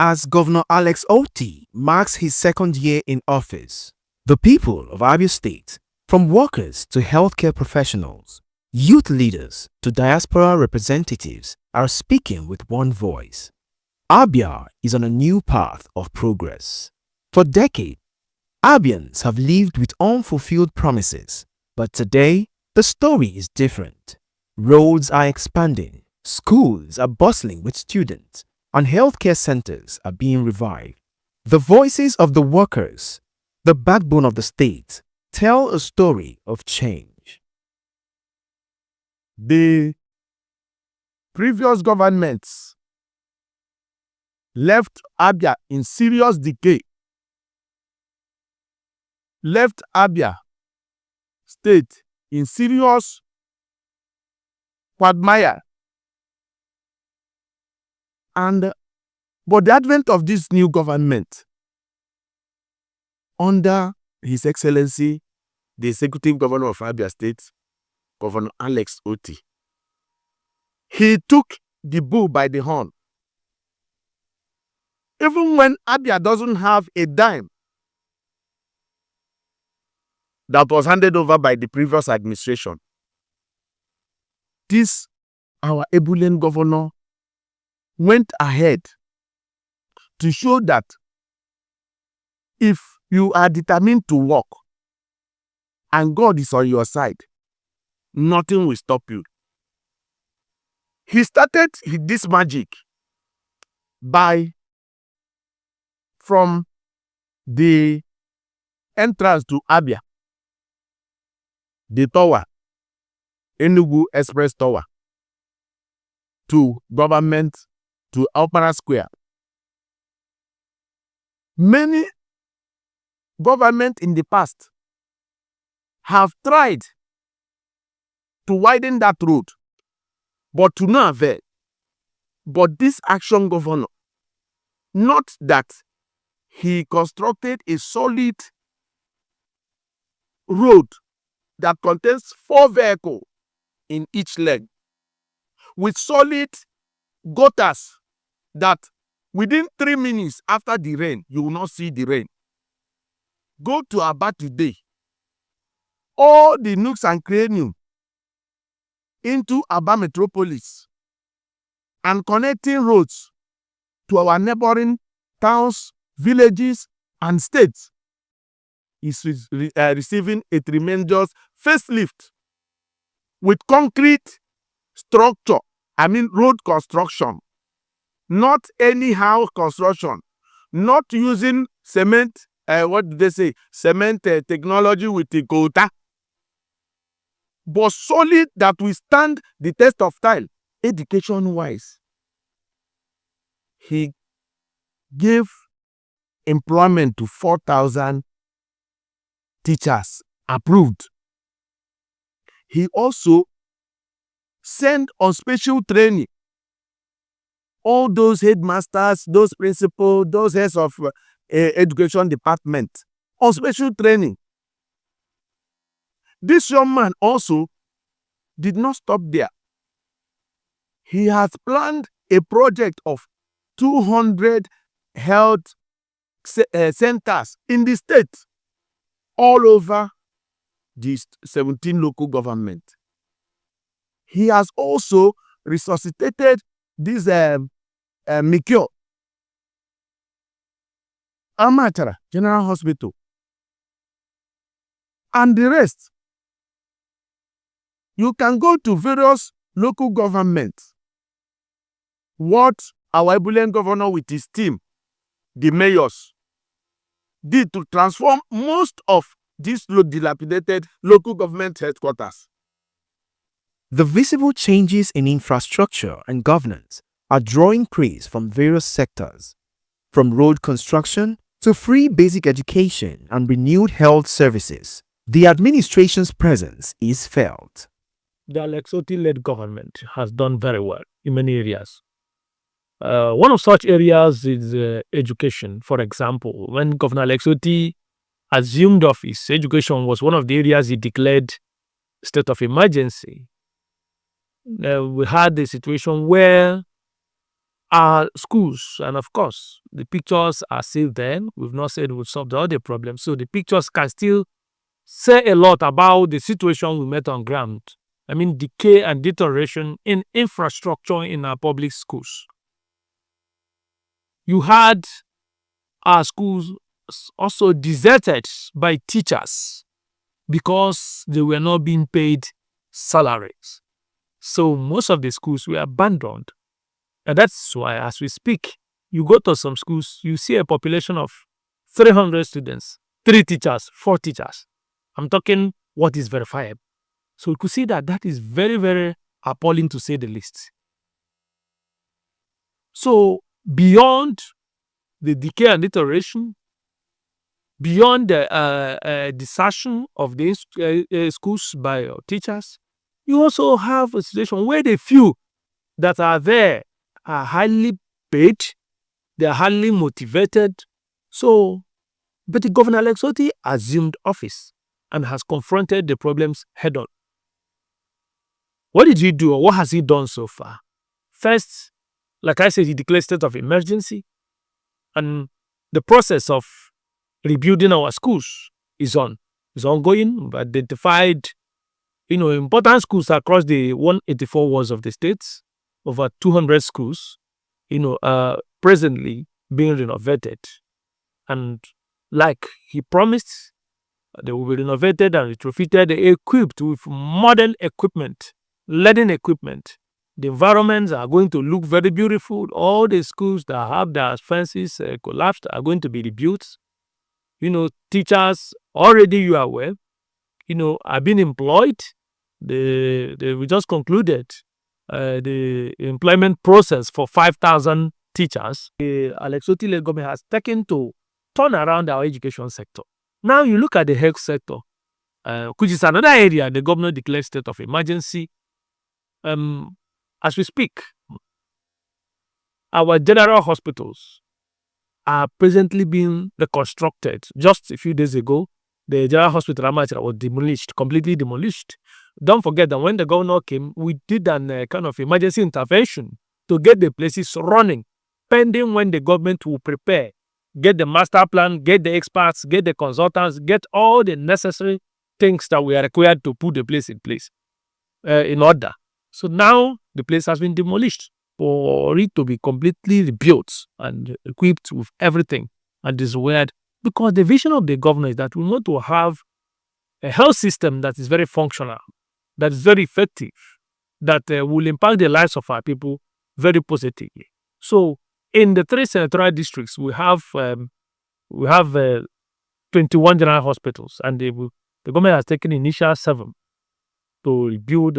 As Governor Alex Otti marks his second year in office, the people of Abia State, from workers to healthcare professionals, youth leaders to diaspora representatives, are speaking with one voice. Abia is on a new path of progress. For decades, Abians have lived with unfulfilled promises, but today the story is different. Roads are expanding, schools are bustling with students, and healthcare centers are being revived. The voices of the workers, the backbone of the state, tell a story of change. The previous governments left Abia in serious decay, left Abia State in serious quagmire. But the advent of this new government, under His Excellency, the Executive Governor of Abia State, Governor Alex Otti, he took the bull by the horn. Even when Abia doesn't have a dime that was handed over by the previous administration, this, our ebullient governor, went ahead to show that if you are determined to work and God is on your side, nothing will stop you. He started this magic from the entrance to Abia, the tower, Enugu Express Tower, to government, to Opera Square. Many governments in the past have tried to widen that road, but to no avail. But this action governor, not that he constructed a solid road that contains 4 vehicles in each leg, with solid gutters that within 3 minutes after the rain, you will not see the rain. Go to Aba today. All the nooks and crannies into Aba metropolis and connecting roads to our neighboring towns, villages, and states is receiving a tremendous facelift with concrete structure. I mean road construction. Not anyhow construction. Not using cement, cement technology with the quota. But solid that will stand the test of time, education-wise. He gave employment to 4,000 teachers approved. He also sent on special training all those headmasters, those principals, those heads of education department on special training. This young man also did not stop there. He has planned a project of 200 health centers in the state, all over the 17 local governments. He has also resuscitated this Mikio Amatara General Hospital and the rest. You can go to various local governments. What our ebullient governor with his team, the mayors, did to transform most of these dilapidated local government headquarters. The visible changes in infrastructure and governance are drawing praise from various sectors, from road construction to free basic education and renewed health services. The administration's presence is felt. The Alex Otti-led government has done very well in many areas. One of such areas is education. For example, when Governor Alex Otti assumed office, education was one of the areas he declared state of emergency. We had a situation where our schools, and of course, the pictures are still there. We've not said we've solved all the problems. So the pictures can still say a lot about the situation we met on ground. I mean, decay and deterioration in infrastructure in our public schools. You had our schools also deserted by teachers because they were not being paid salaries. So most of the schools were abandoned. And that's why, as we speak, you go to some schools, you see a population of 300 students, 3 teachers, 4 teachers. I'm talking what is verifiable. So you could see that is very, very appalling, to say the least. So beyond the decay and deterioration, beyond the desertion of the schools by teachers, you also have a situation where the few that are there are highly paid, they are highly motivated. So, but the Governor Alex Otti assumed office and has confronted the problems head on. What did he do, or what has he done so far? First, like I said, he declared state of emergency, and the process of rebuilding our schools is ongoing. We've identified, important schools across the 184 wards of the state, over 200 schools, presently being renovated. And like he promised, they will be renovated and retrofitted, equipped with modern equipment, learning equipment. The environments are going to look very beautiful. All the schools that have their fences collapsed are going to be rebuilt. Teachers, already you are aware, are being employed. We just concluded the employment process for 5,000 teachers. The Alex Otti government has taken to turn around our education sector. Now you look at the health sector, which is another area the governor declared state of emergency. As we speak, our general hospitals are presently being reconstructed. Just a few days ago, the general hospital Amachara was demolished, completely demolished. Don't forget that when the governor came, we did an kind of emergency intervention to get the places running, pending when the government will prepare, get the master plan, get the experts, get the consultants, get all the necessary things that we are required to put the place in order. So now the place has been demolished for it to be completely rebuilt and equipped with everything. And this is weird, because the vision of the governor is that we want to have a health system that is very functional, that is very effective, that will impact the lives of our people very positively. So in the 3 senatorial districts, we have 21 general hospitals, and the government has taken initial 7 to rebuild,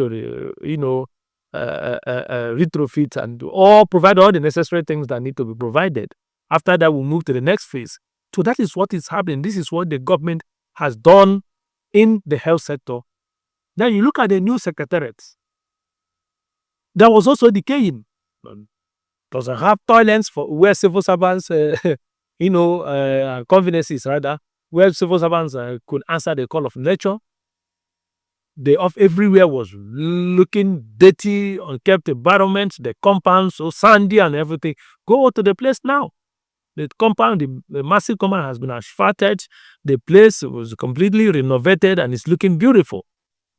retrofit, and provide all the necessary things that need to be provided. After that, we'll move to the next phase. So that is what is happening. This is what the government has done in the health sector. Then you look at the new secretariats. That was also decaying. Doesn't have toilets for where civil servants, conveniences rather, where civil servants could answer the call of nature. Everywhere was looking dirty, unkept environment. The compound so sandy and everything. Go to the place now. The compound, the massive compound has been asphalted. The place was completely renovated and it's looking beautiful.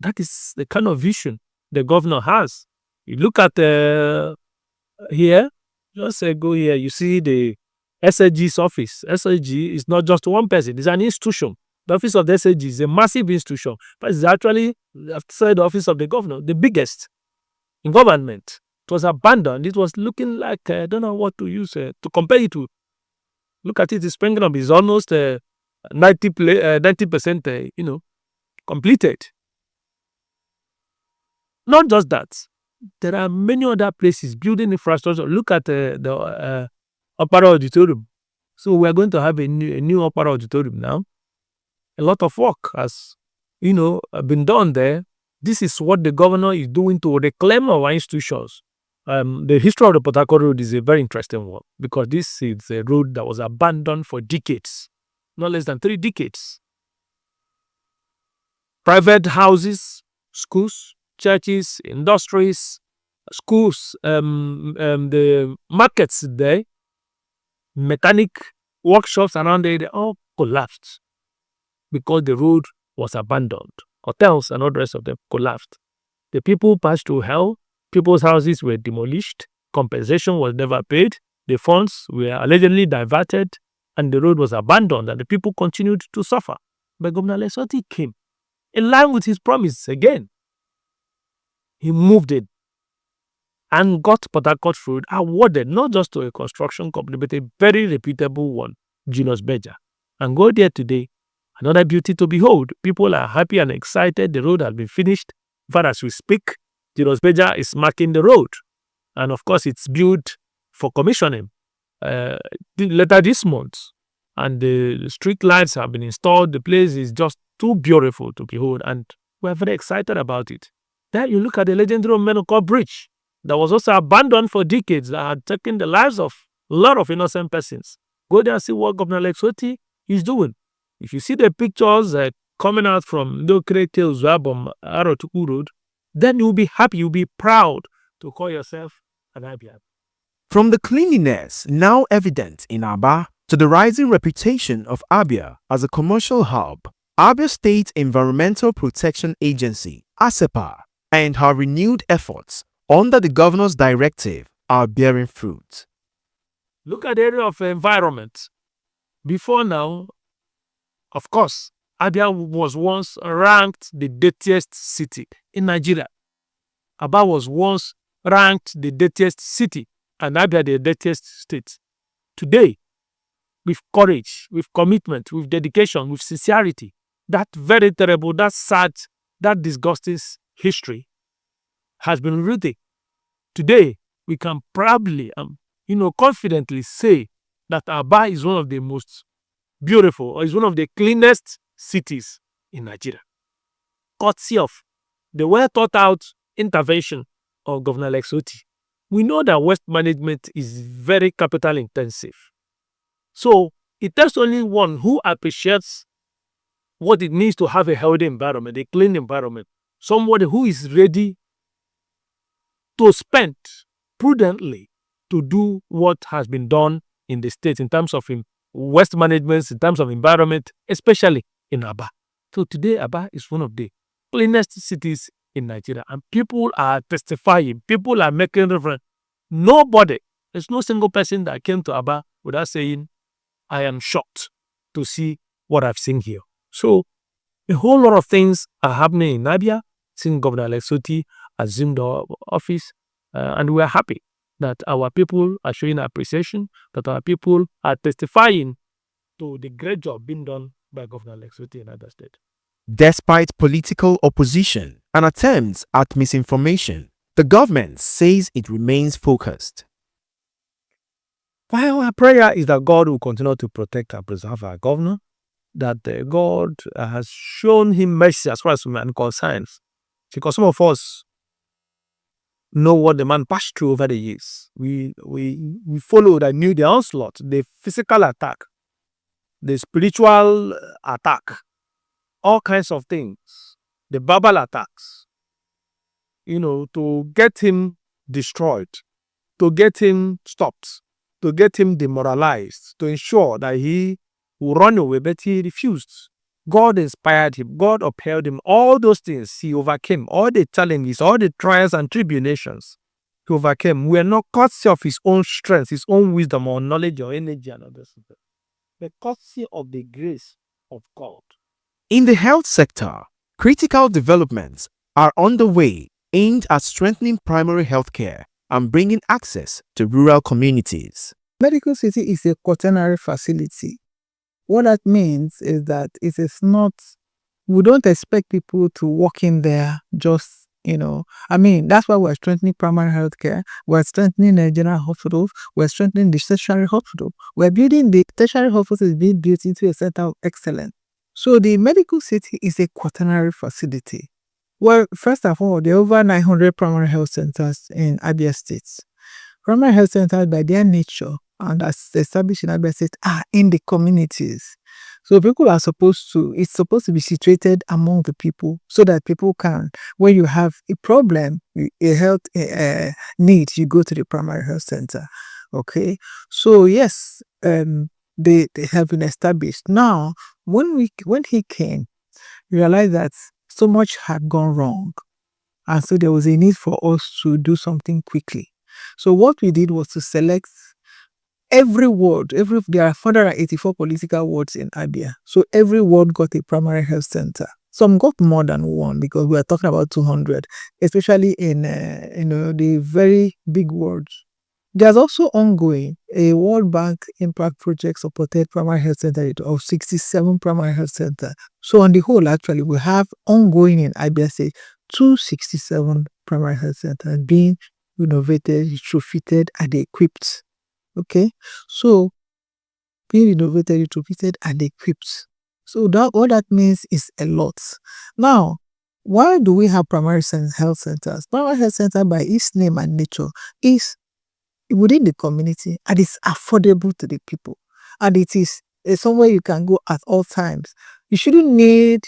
That is the kind of vision the governor has. You look at here, just go here, you see the SAG's office. SAG is not just one person, it's an institution. The office of the SAG is a massive institution, but it's actually, outside the office of the governor, the biggest in government. It was abandoned. It was looking like, I don't know what to use to compare it to. Look at it, the springing up is almost 90%, completed. Not just that. There are many other places building infrastructure. Look at the Opera Auditorium. So we are going to have a new Opera Auditorium now. A lot of work has, been done there. This is what the governor is doing to reclaim our institutions. The history of the Port Harcourt Road is a very interesting one, because this is a road that was abandoned for decades, not less than 3 decades. Private houses, schools, churches, industries, schools, the markets there, mechanic workshops around there, they all collapsed because the road was abandoned. Hotels and all the rest of them collapsed. The people passed through hell. People's houses were demolished. Compensation was never paid. The funds were allegedly diverted, and the road was abandoned, and the people continued to suffer. But Governor Alex Otti came in line with his promise again. He moved in and got Port Harcourt Road awarded not just to a construction company, but a very reputable one, Julius Berger. And go there today, another beauty to behold. People are happy and excited. The road has been finished. In fact, as we speak, Julius Berger is marking the road. And of course, it's built for commissioning later this month. And the street lights have been installed. The place is just too beautiful to behold. And we're very excited about it. Then you look at the legendary Menoko Bridge that was also abandoned for decades, that had taken the lives of a lot of innocent persons. Go there and see what Governor Alex Otti is doing. If you see the pictures coming out from Dokre Tales Wabom Arotuku Road, then you'll be happy, you'll be proud to call yourself an Abia. From the cleanliness now evident in Aba to the rising reputation of Abia as a commercial hub, Abia State Environmental Protection Agency, ASEPA, and her renewed efforts under the governor's directive are bearing fruit. Look at the area of environment. Before now, of course, Abia was once ranked the dirtiest city in Nigeria. Aba was once ranked the dirtiest city, and Abia the dirtiest state. Today, with courage, with commitment, with dedication, with sincerity, that very terrible, that sad, that disgusting history has been rooted. Today, we can proudly, confidently say that Aba is one of the most beautiful, or is one of the cleanest cities in Nigeria. Courtesy of the well thought out intervention of Governor Alex Otti. We know that waste management is very capital intensive. So it takes only one who appreciates what it means to have a healthy environment, a clean environment, somebody who is ready to spend prudently to do what has been done in the state in terms of waste management, in terms of environment, especially in Aba. So today, Aba is one of the cleanest cities in Nigeria, and people are testifying, people are making reference. Nobody, there's no single person that came to Aba without saying, I am shocked to see what I've seen here. So a whole lot of things are happening in Abia since Governor Alex Otti assumed the office, and we are happy that our people are showing appreciation, that our people are testifying to the great job being done by Governor Alex Otti in Abia State. Despite political opposition and attempts at misinformation, the government says it remains focused. While our prayer is that God will continue to protect and preserve our governor, that God has shown him mercy as far as man concerns. Because some of us know what the man passed through over the years. We followed and knew the onslaught, the physical attack, the spiritual attack, all kinds of things, the verbal attacks, to get him destroyed, to get him stopped, to get him demoralized, to ensure that he will run away, but he refused. God inspired him. God upheld him. All those things he overcame. All the challenges, all the trials and tribulations he overcame were not courtesy of his own strength, his own wisdom or knowledge or energy and others, but courtesy of the grace of God. In the health sector, critical developments are underway aimed at strengthening primary health care and bringing access to rural communities. Medical City is a quaternary facility. What that means is that it is not, we don't expect people to walk in there just, that's why we're strengthening primary health care, we're strengthening the general hospitals, we're strengthening the tertiary hospital. We're building the tertiary hospital is being built into a center of excellence. So the Medical City is a quaternary facility. Well, first of all, there are over 900 primary health centers in Abia State. Primary health centers, by their nature and as established in Abia State, are in the communities. So people are supposed to, it's supposed to be situated among the people so that people can, when you have a problem, a health need, you go to the primary health center. Okay. So yes, they have been established. Now, when he came, we realized that so much had gone wrong. And so there was a need for us to do something quickly. So what we did was to select every ward, there are 484 political wards in Abia. So every ward got a primary health center. Some got more than one because we are talking about 200, especially in the very big wards. There's also ongoing a World Bank Impact Project supported primary health center of 67 primary health center. So on the whole, actually, we have ongoing in Abia State 267 primary health centers being renovated, retrofitted, and equipped. Okay, so being renovated, retrofitted, and equipped. So that what that means is a lot. Now, why do we have primary health centers? Primary health center, by its name and nature, is within the community and it's affordable to the people. And it is somewhere you can go at all times. You shouldn't need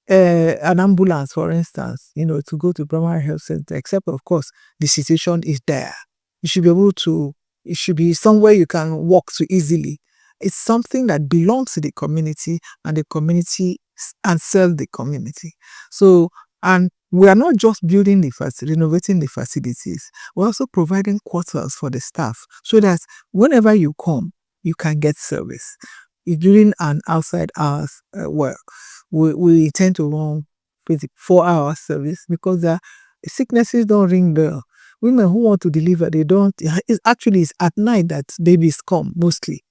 an ambulance, for instance, to go to primary health center, except of course the situation is there. You should be able to, it should be somewhere you can walk to easily. It's something that belongs to the community and the community and serve the community. So, and we are not just building renovating the facilities. We're also providing quarters for the staff so that whenever you come, you can get service. During an outside hours work, we tend to run 4-hour service because the sicknesses don't ring bell. Women who want to deliver, they don't. It's at night that babies come mostly.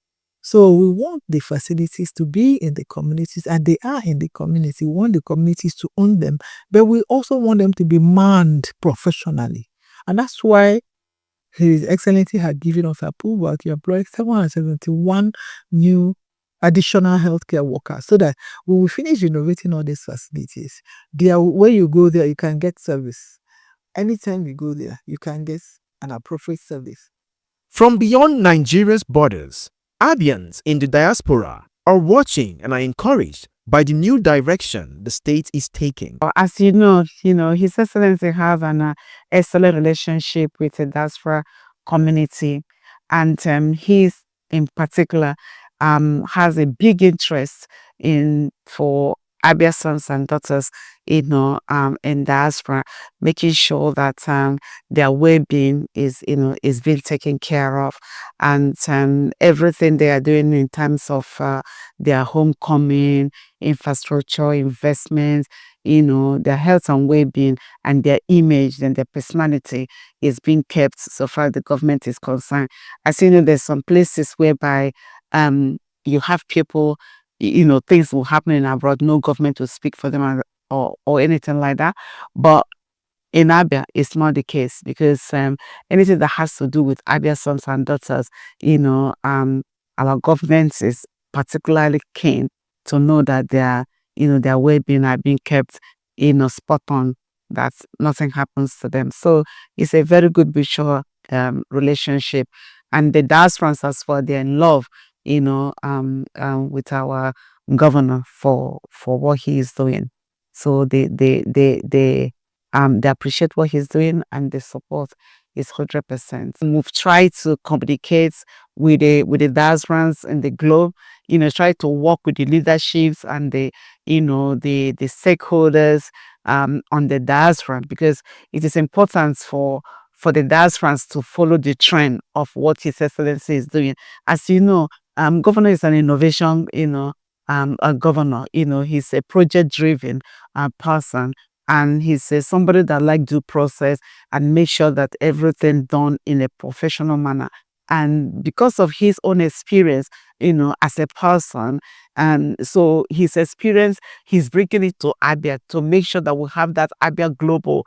So we want the facilities to be in the communities, and they are in the community. We want the communities to own them, but we also want them to be manned professionally. And that's why His Excellency had given us approval to employ 771 new additional healthcare workers so that when we finish renovating all these facilities, when you go there, you can get service. Anytime you go there, you can get an appropriate service. From beyond Nigeria's borders, Abians in the diaspora are watching and are encouraged by the new direction the state is taking. As you know, His Excellency has an excellent relationship with the diaspora community, and he's in particular has a big interest for Abia sons and daughters, in diaspora, making sure that their well-being is being taken care of, and everything they are doing in terms of their homecoming, infrastructure, investments, their health and well-being, and their image and their personality is being kept so far the government is concerned. As you know, there's some places whereby you have people, things will happen in abroad, no government will speak for them or anything like that. But in Abia, it's not the case, because anything that has to do with Abia sons and daughters, our government is particularly keen to know that their well-being are being kept, spot on, that nothing happens to them. So it's a very good mutual relationship. And the diasporans as well, they're in love, with our governor for what he is doing. So they appreciate what he's doing, and the support is 100%. We've tried to communicate with the diasporans in the globe, try to work with the leaderships and the stakeholders on the diaspora, because it is important for the diasporans to follow the trend of what His Excellency is doing. As you know, governor is an innovation, a governor, he's a project-driven person, and he's somebody that like due process and make sure that everything done in a professional manner. And because of his own experience, as a person, and so his experience, he's bringing it to Abia to make sure that we have that Abia global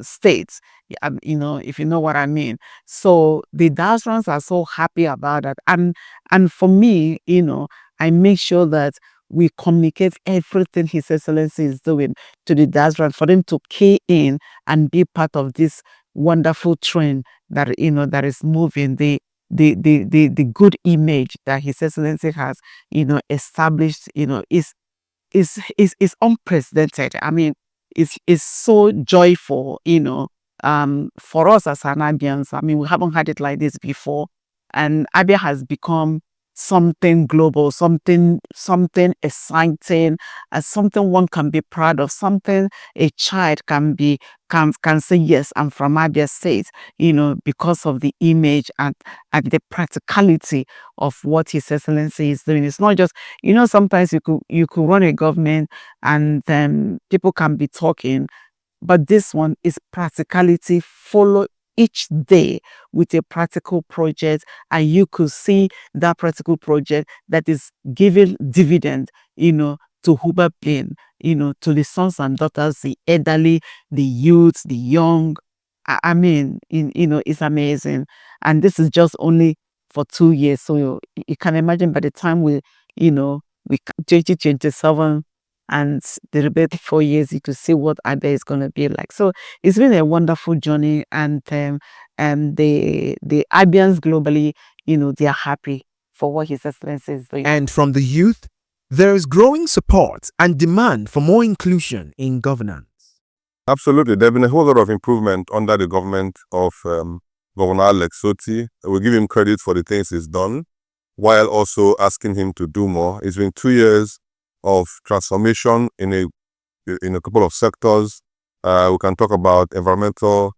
states, if you know what I mean. So the diasporans are so happy about that, and for me, I make sure that we communicate everything His Excellency is doing to the diaspora for them to key in and be part of this wonderful trend that that is moving. The the good image that His Excellency has, established, is unprecedented. I mean, it's so joyful, for us as Anabians. I mean, we haven't had it like this before, and Abia has become something global, something exciting, and something one can be proud of, something a child can say, yes, I'm from Abia State, because of the image and the practicality of what His Excellency is doing. It's not just, sometimes you could run a government and then people can be talking, but this one is practicality. Follow each day with a practical project, and you could see that practical project that is giving dividend, to Huber Plain, to the sons and daughters, the elderly, the youth, the young. I mean, it's amazing. And this is just only for 2 years. So you can imagine by the time we 2027 and the remaining 4 years, you could see what Abia is going to be like. So it's been a wonderful journey, and the Abians globally, they are happy for what His Excellency is doing. And from the youth, there is growing support and demand for more inclusion in governance. Absolutely. There have been a whole lot of improvement under the government of Governor Alex Otti. We give him credit for the things he's done, while also asking him to do more. It's been 2 years of transformation in a couple of sectors. We can talk about environmental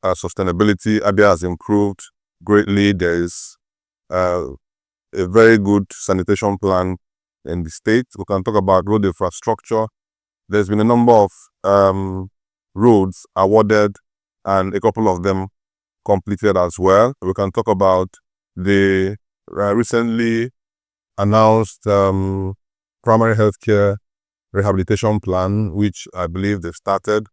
sustainability. Abia has improved greatly. There is a very good sanitation plan in the state. We can talk about road infrastructure. There's been a number of roads awarded and a couple of them completed as well. We can talk about the recently announced primary healthcare rehabilitation plan, which I believe they've started,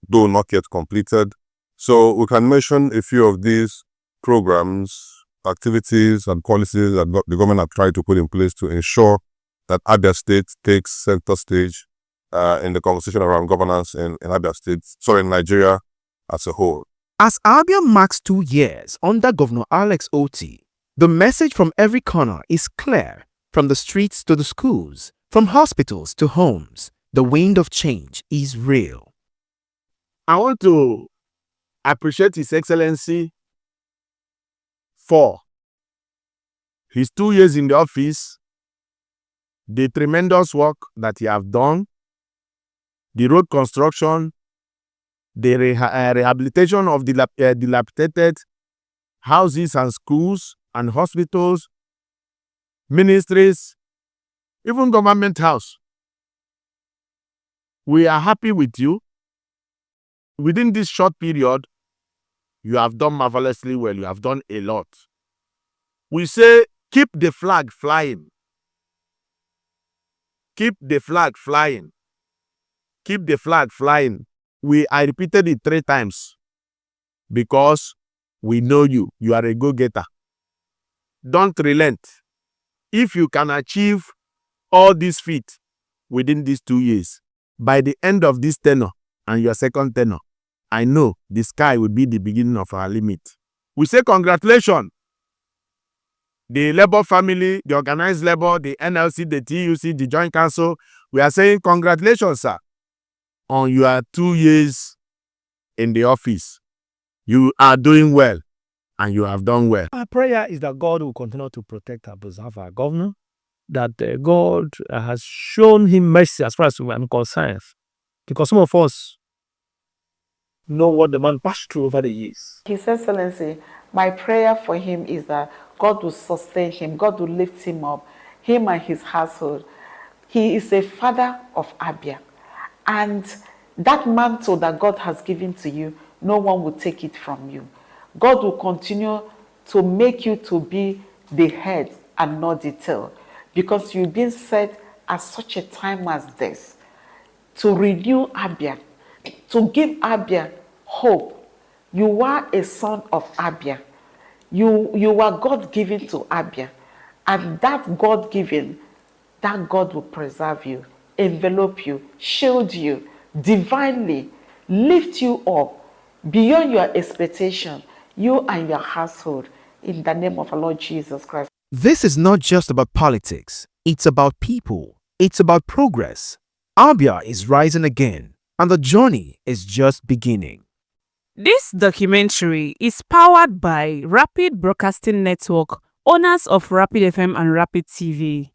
though not yet completed. So we can mention a few of these programs, activities, and policies that the government have tried to put in place to ensure that Abia State takes center stage in the conversation around governance in Abia State, in Nigeria as a whole. As Abia marks 2 years under Governor Alex Otti, the message from every corner is clear. From the streets to the schools, from hospitals to homes, the wind of change is real. I want to appreciate His Excellency for his 2 years in the office, the tremendous work that he have done, the road construction, the rehabilitation of dilapidated houses and schools and hospitals, ministries, even government house. We are happy with you. Within this short period, you have done marvelously well. You have done a lot. We say, keep the flag flying. Keep the flag flying. Keep the flag flying. I repeated it 3 times because we know you. You are a go-getter. Don't relent. If you can achieve all these feats within these 2 years, by the end of this tenure and your second tenure, I know the sky will be the beginning of our limit. We say congratulations. The Labour family, the organized labor, the NLC, the TUC, the Joint Council, we are saying congratulations, sir, on your 2 years in the office. You are doing well, and you have done well. Our prayer is that God will continue to protect and preserve our governor, that God has shown him mercy as far as we are concerned, because some of us know what the man passed through over the years. His Excellency, my prayer for him is that God will sustain him, God will lift him up, him and his household. He is a father of Abia, and that mantle that God has given to you, no one will take it from you. God will continue to make you to be the head and not the tail, because you've been set at such a time as this to renew Abia, to give Abia hope. You are a son of Abia. You are God-given to Abia, and that God-given, that God will preserve you, envelop you, shield you divinely, lift you up beyond your expectation, you and your household, in the name of our Lord Jesus Christ. This is not just about politics, it's about people, it's about progress. Abia is rising again, and the journey is just beginning. This documentary is powered by Rapid Broadcasting Network, owners of Rapid FM and Rapid TV.